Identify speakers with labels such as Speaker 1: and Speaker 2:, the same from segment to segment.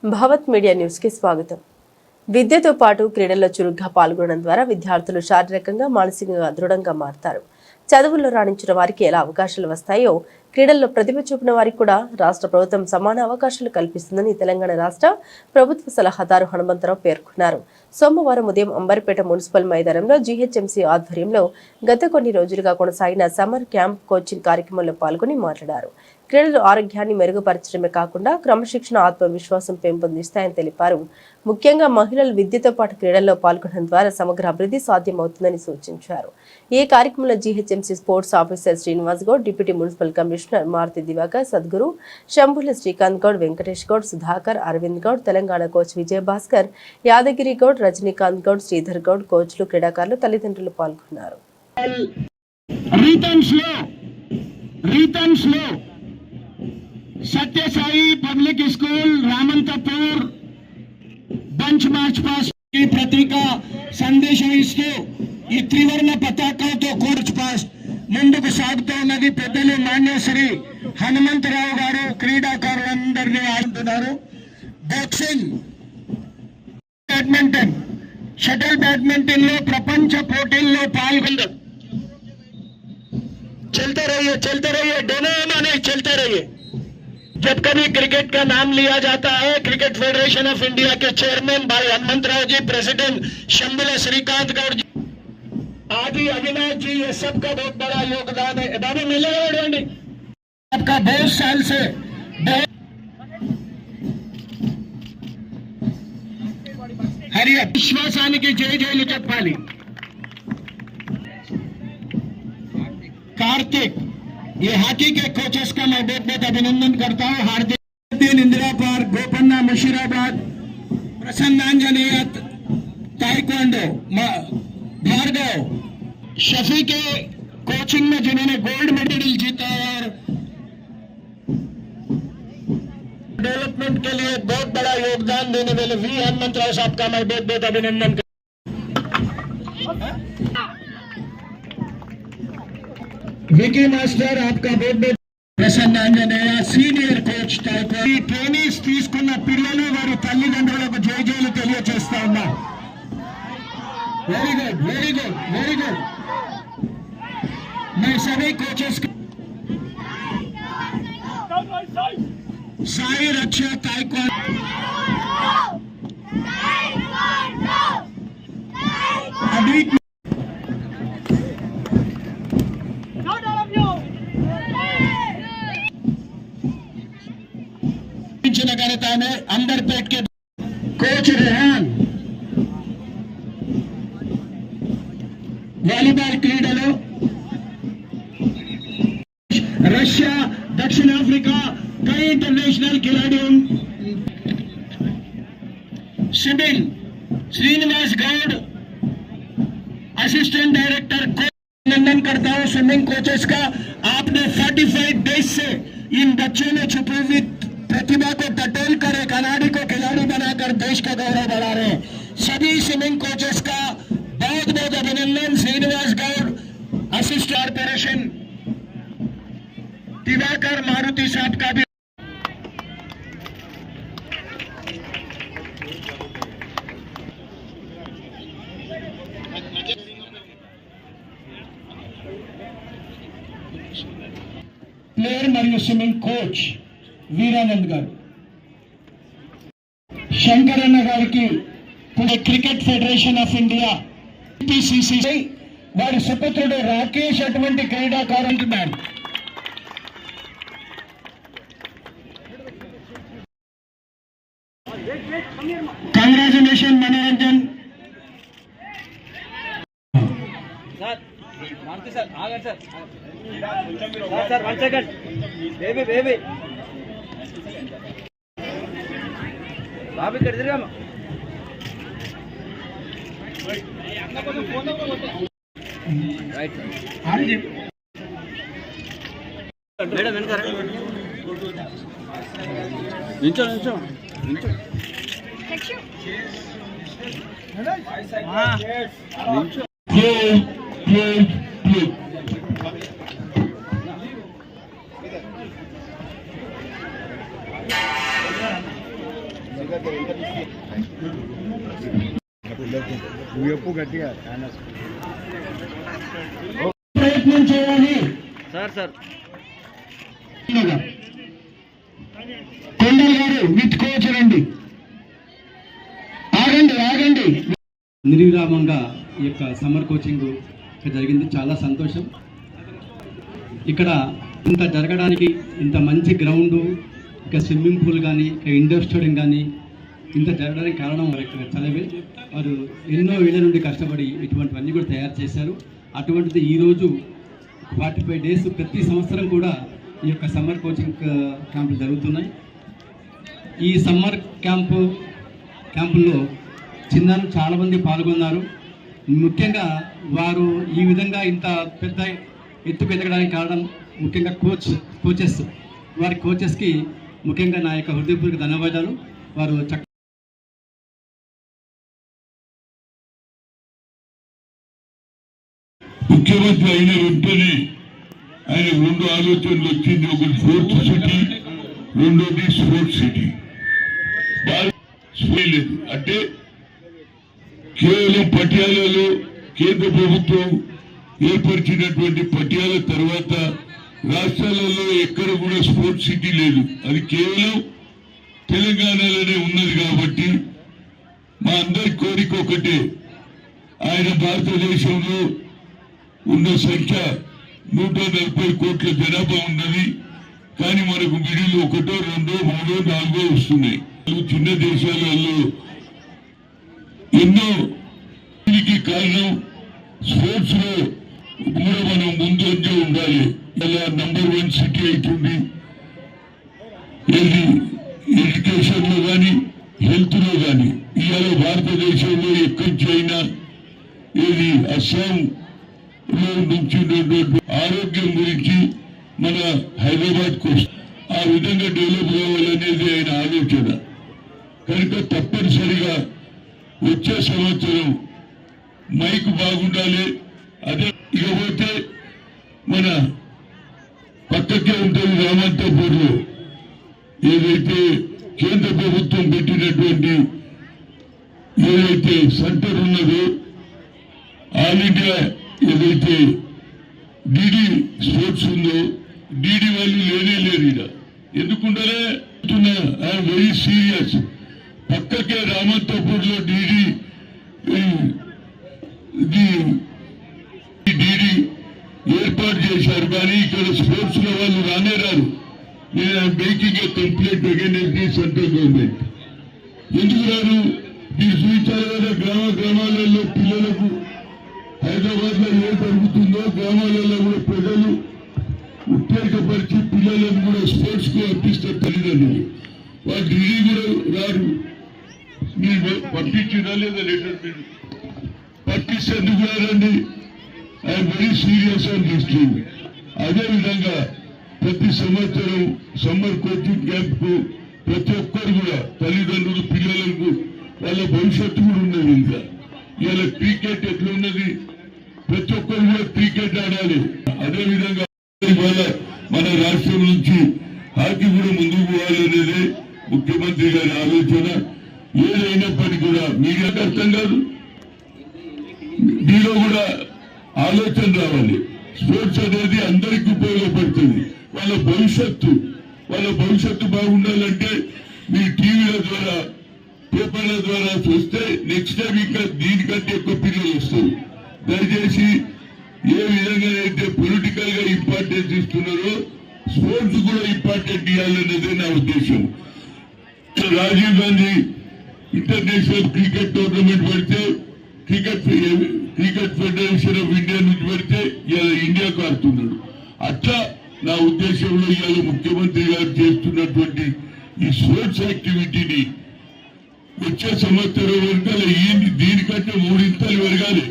Speaker 1: Bhavat media news కి స్వాగతం. విద్యతో పాటు క్రీడల్లో చురుగ్గా పాల్గొనడం ద్వారా విద్యార్థులు శారీరకంగా మానసికంగా దృఢంగా మారతారు. చదువుల్లో రాణించిన వారికి ఎలా అవకాశాలు వస్తాయో క్రీడల్లో ప్రతిభ చూపిన వారికి కూడా రాష్ట్ర ప్రభుత్వం సమాన అవకాశాలు కల్పిస్తుందని తెలంగాణ రాష్ట్ర ప్రభుత్వ సలహాదారు హనుమంతరావు పేర్కొన్నారు. సోమవారం ఉదయం అంబర్పేట మున్సిపల్ మైదానంలో జీహెచ్ఎంసీ ఆధ్వర్యంలో గత కొన్ని రోజులుగా కొనసాగిన సమ్మర్ క్యాంప్ కోచింగ్ కార్యక్రమంలో పాల్గొని మాట్లాడారు. క్రీడలు ఆరోగ్యాన్ని మెరుగుపరచడమే కాకుండా క్రమశిక్షణ, ఆత్మవిశ్వాసం పెంపొందిస్తాయని తెలిపారు. ముఖ్యంగా మహిళలు విద్యతో పాటు క్రీడల్లో పాల్గొనడం ద్వారా సమగ్ర అభివృద్ధి సాధ్యమవుతుందని సూచించారు. ఈ కార్యక్రమంలో GHMC sports officer Srinivas Goud, deputy municipal commissioner Maruthi Divakar, Sadguru, Shambhula Srikanth Goud, Venkatesh Goud, Sudhakar, Aravind Goud, Telangana coach Vijayabhaskar, Yadagiri Goud, Rajinikanth Goud, Sridhar Goud, కోచ్లు, క్రీడాకారులు, తల్లిదండ్రులు పాల్గొన్నారు.
Speaker 2: సత్యసాయి పబ్లిక్ స్కూల్ రామంతపూర్ బంచ్ మార్చ్ పాస్ की प्रतीक సందేశం ఇస్తూ ఈ త్రివర్ణ పతాకంతో కూర్చ్ పాస్ ముందుకు సాగుతూ ఉన్నది. పెద్దలు మాన్యశ్రీ హనుమంతరావు గారు క్రీడాకారులందరినీ ఆడుతున్నారు. బాక్సింగ్, బ్యాడ్మింటన్, షటిల్ బ్యాడ్మింటన్ లో ప్రపంచ పోటీల్లో పాల్గొంటారు. चलते रहिए दोनों माने चलते रहिए. जब कभी क्रिकेट का नाम लिया जाता है, क्रिकेट फेडरेशन ऑफ इंडिया के चेयरमैन भाई हनुमंतराव जी, प्रेसिडेंट शंभुल श्रीकांत गौड़ जी, आदि अविनाश जी, ये सबका बहुत बड़ा योगदान है. बाबू मिलेगा आपका बहुत साल से हरि विश्वासानिकी जय जयलु चप्पाली. कार्तिक, ये हॉकी के कोचेस का मैं बहुत बहुत अभिनंदन करता हूँ. हार्दिक, इंदिरा पार्क, गोपन्ना मुशीराबाद, प्रसन्नांजनेय ताइक्वांडो, भार्गव, शफी के कोचिंग में जिन्होंने गोल्ड मेडल जीता और डेवलपमेंट के लिए बहुत बड़ा योगदान देने वाले वी हनुमंतराव साहब का मैं बहुत बहुत अभिनंदन करता हूँ. विकी मास्टर आपका बहुत बहुत ప్రసన్నాంజనేయ సీనియర్ కోచ్ ట్రైనీస్ తీసుకున్న పిల్లలు వారి తల్లిదండ్రులకు జై జైలు తెలియజేస్తా ఉన్నా. Very good, very good, very good. मैं सभी कोचेस साई रक्षा ताइक्वांडो अभी ఘనత अंबरपेट के कोच रेहान, वालीबॉल क्रीडलो रशिया, दक्षिण अफ्रीका कई इंटरनेशनल खिलाड़ियों. सिबिल श्रीनिवास गौड़, असिस्टेंट डायरेक्टर, अभिनंदन करता हूं स्विमिंग कोचेस का. आपने 45 डेज से इन बच्चों में छुपी हुई प्रतिभा को टटोल कर एक खिलाड़ी को खिलाड़ी बनाकर देश का गौरव बढ़ा रहे हैं. सभी स्विमिंग कोचेस का बहुत बहुत अभिनंदन. श्रीनिवास गौड़, असिस्टेंट कॉर्पोरेशन, दिवाकर मारुति साहब का भी प्लेयर మరియు స్విమ్మింగ్ కోచ్ వీరానంద్ గారు, శంకర్ అన్న గారికి cricket federation of India PCC వారి సుపుత్రుడు రాకేష్ అటువంటి క్రీడాకారు అంటున్నాడు. కంగ్రాచులేషన్ మనోరంజన్.
Speaker 3: సార్ ఆగండి సార్. Sir 1 second. బేబీ బాబు ఇక్కడ తిరిగామా. రైట్ మేడం వెనక నించో.
Speaker 2: ప్రయత్నం చేయాలి
Speaker 3: సార్
Speaker 2: కొండల్ గారు విత్ కోచ్ రండి. ఆగండి
Speaker 4: నిర్విరామంగా ఈ యొక్క సమ్మర్ కోచింగ్ జరిగింది. చాలా సంతోషం. ఇక్కడ ఇంత జరగడానికి ఇంత మంచి గ్రౌండు, ఇక స్విమ్మింగ్ పూల్ కానీ, ఇక ఇండోర్ స్టేడియం కానీ ఇంత జరగడానికి కారణం వారి యొక్క చదివే. వారు ఎన్నో ఏళ్ళ నుండి కష్టపడి ఇటువంటివన్నీ కూడా తయారు చేశారు. అటువంటిది ఈరోజు 45 డేస్ ప్రతి సంవత్సరం కూడా ఈ యొక్క సమ్మర్ కోచింగ్ క్యాంపులు జరుగుతున్నాయి. ఈ సమ్మర్ క్యాంపుల్లో చిన్నారులు చాలామంది పాల్గొన్నారు. ముఖ్యంగా వారు ఈ విధంగా ఇంత పెద్ద ఎత్తుకు ఎదగడానికి కారణం ముఖ్యంగా కోచెస్. వారి కోచెస్కి ముఖ్యంగా నా యొక్క హృదయపూర్వక ధన్యవాదాలు. వారు
Speaker 5: ముఖ్యమంత్రి అయిన వెంటనే ఆయన 2 ఆలోచనలు వచ్చింది. ఒకటి ఫోర్త్ సిటీ, రెండోది స్పోర్ట్స్ సిటీ. లేదు అంటే కేవలం పటియాలలో కేంద్ర ప్రభుత్వం ఏర్పరిచినటువంటి పటియాల తర్వాత రాష్ట్రాలలో ఎక్కడ కూడా స్పోర్ట్స్ సిటీ లేదు. అది కేవలం తెలంగాణలోనే ఉన్నది. కాబట్టి మా అందరి కోరిక ఒకటే, ఆయన భారతదేశంలో ఉన్న సంఖ్య 140 కోట్ల జనాభా ఉన్నది. కానీ మనకు మిడిల్ 1, 2, 3, 4 వస్తున్నాయి. చిన్న దేశాలలో ఎన్నో దీనికి కారణం స్పోర్ట్స్ లో కూడా మనం ముందంజ ఉండాలి. ఇలా నంబర్ 1 సిటీ అవుతుంది. ఎడ్యుకేషన్ లో కానీ, హెల్త్ లో కానీ ఇవాళ భారతదేశంలో ఎక్కడి నుంచి అయినా అస్సాం నుంచి ఆరోగ్యం గురించి మన హైదరాబాద్ కు ఆ విధంగా డెవలప్ కావాలనేది ఆయన ఆలోచన. కనుక తప్పనిసరిగా వచ్చే సంవత్సరం మైక్ బాగుండాలి. అదే ఇకపోతే మన పక్కకే ఉంటుంది రామంతపూర్లో ఏదైతే కేంద్ర ప్రభుత్వం పెట్టినటువంటి ఏదైతే సెంటర్ ఉన్నదో, ఆల్ ఇండియా ఏదైతే డీడీ స్పోర్ట్స్ ఉందో, డీడీ వాళ్ళు లేరు ఇక్కడ. ఎందుకుంటారే ఐఎమ్ వెరీ సీరియస్. పక్కకే రామంతపూర్ లో డీడీ ఏర్పాటు చేశారు. కానీ ఇక్కడ స్పోర్ట్స్ లో వాళ్ళు రారు. నేను making a complaint against the central government. ఎందుకు రారు? మీరు చూపించాలి కదా గ్రామాలలో పిల్లలకు. హైదరాబాద్ లో ఏ జరుగుతుందో గ్రామాలలో కూడా ప్రజలు ఉత్తేజపరిచి పిల్లలను కూడా స్పోర్ట్స్ కు పంపిస్తారు తల్లిదండ్రులు. వాళ్ళు ఢిల్లీ కూడా రారు. మీరు పంపించినా లేదా లెటర్ మీరు పంపిస్తే ఎందుకు రారండి? I'm very serious on this thing. అదేవిధంగా ప్రతి సంవత్సరం సమ్మర్ కోచింగ్ క్యాంప్ కు ప్రతి ఒక్కరు కూడా తల్లిదండ్రులు పిల్లలకు వాళ్ళ భవిష్యత్తు కూడా ఉన్నది. ఇంకా ఇవాళ క్రికెట్ ఎట్లున్నది, ప్రతి ఒక్కరు కూడా క్రికెట్ ఆడాలి. అదేవిధంగా ఇవాళ మన రాష్ట్రం నుంచి హాకీ కూడా ముందుకు పోవాలనేది ముఖ్యమంత్రి గారి ఆలోచన. ఏదైనప్పటికీ కూడా మీడియాకి అర్థం కాదు, మీలో కూడా ఆలోచన రావాలి. స్పోర్ట్స్ అనేది అందరికీ ఉపయోగపడుతుంది. వాళ్ళ భవిష్యత్తు బాగుండాలంటే మీ టీవీల ద్వారా, పేపర్ల ద్వారా చూస్తే నెక్స్ట్ టైం ఇంకా దీనికంటే ఎక్కువ పిల్లలు వస్తారు. దయచేసి ఏ విధంగా అయితే పొలిటికల్ గా ఇంపార్టెన్స్ ఇస్తున్నారో స్పోర్ట్స్ కూడా ఇంపార్టెంట్ ఇవ్వాలనేదే నా ఉద్దేశం. Rajiv Gandhi international cricket tournament పెడితే క్రికెట్ ఫెడరేషన్ ఆఫ్ ఇండియా నుంచి పెడితే ఇవాళ ఇండియాకు ఆడుతున్నాడు. అట్లా నా ఉద్దేశంలో ఇవాళ ముఖ్యమంత్రి గారు చేస్తున్నటువంటి ఈ స్పోర్ట్స్ యాక్టివిటీని వచ్చే సంవత్సరం వరకాల దీనికంటే 3 ఇంతలు పెరగాలి.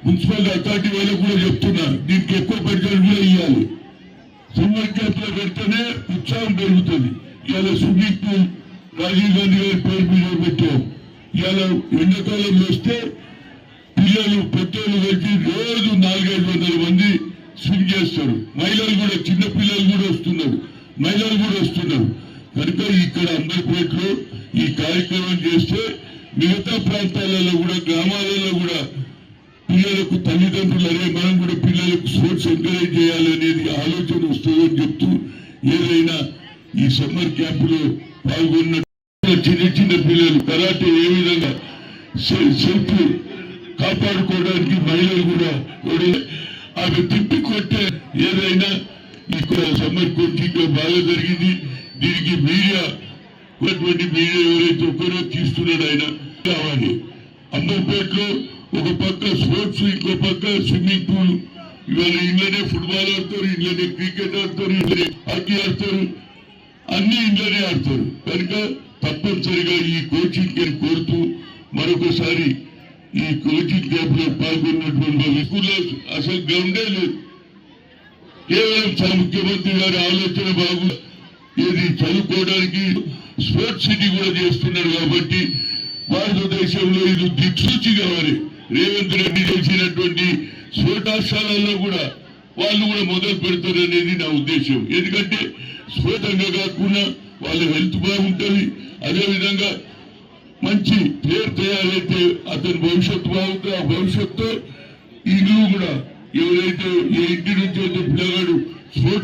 Speaker 5: మున్సిపల్ అథారిటీ వాళ్ళకు కూడా చెప్తున్నారు, దీనికి ఎక్కువ బడ్జెట్ కూడా ఇవ్వాలి. సమ్మర్ క్యాంప్ లో పెడితేనే ఉత్సాహం పెరుగుతుంది. ఇవాళ స్విమ్మింగ్ పూల్ రాజీవ్ గాంధీ గారి పేరు మీద పెట్టాం. ఇవాళ ఎండాకాలంలో వస్తే పిల్లలు పెద్దలు కలిసి రోజు 400-500 మంది స్విమ్ చేస్తారు. మహిళలు కూడా, చిన్న పిల్లలు కూడా వస్తున్నారు, మహిళలు కూడా వస్తున్నారు. కనుక ఇక్కడ అంబర్పేటలో ఈ కార్యక్రమం చేస్తే మిగతా ప్రాంతాలలో కూడా గ్రామాలలో కూడా పిల్లలకు తల్లిదండ్రులు అనే మనం కూడా పిల్లలకు స్పోర్ట్స్ ఎంకరేజ్ చేయాలనేది ఆలోచన వస్తుందని చెప్తూ ఏదైనా ఈ సమ్మర్ క్యాంపులో పాల్గొన్న చిన్న చిన్న పిల్లలు కరాటే ఏ విధంగా సెల్ఫ్ కాపాడుకోవడానికి మహిళలు కూడా ఆమె తిప్పి కొట్టే ఏదైనా ఇక్కడ సమ్మర్ కోచింగ్ బాగా జరిగింది. దీనికి మీడియా ఎవరైతే ఒకరో తీస్తున్నాడు ఆయన కావాలి. అంబర్పేటలో ఒక పక్క స్పోర్ట్స్, ఇంకో పక్క స్విమ్మింగ్ పూల్. ఇవాళ ఇంట్లోనే ఫుట్బాల్ ఆడతారు, ఇంట్లోనే క్రికెట్ ఆడతారు, ఇంట్లోనే హాకీ ఆడతారు, అన్ని ఇంట్లోనే ఆడతారు. కనుక తప్పనిసరిగా ఈ కోచింగ్ అని కోరుతూ మరొకసారి ఈ కోచింగ్ క్యాంప్ లో పాల్గొన్నటువంటి స్కూల్లో అసలు గ్రౌండే లేదు. కేవలం ముఖ్యమంత్రి గారి ఆలోచన బాగు ఏది చదువుకోవడానికి స్పోర్ట్స్ సిటీ కూడా చేస్తున్నారు. కాబట్టి భారతదేశంలో ఇది దిక్సూచి కావాలి. రేవంత్ రెడ్డి చేసినటువంటి స్ఫోటాశాలలో కూడా వాళ్ళు కూడా మొదలు పెడతారనేది నా ఉద్దేశం. ఎందుకంటే స్ఫోటంగా కాకుండా వాళ్ళ హెల్త్ బాగుంటుంది, అదేవిధంగా మంచి ప్లేయర్ తయారైతే అతని భవిష్యత్తు బాగుంటుంది. ఆ భవిష్యత్తు ఇల్లు కూడా ఎవరైతే ఏ ఇంటి నుంచి అయితే పిల్లగాడు స్పోర్ట్స్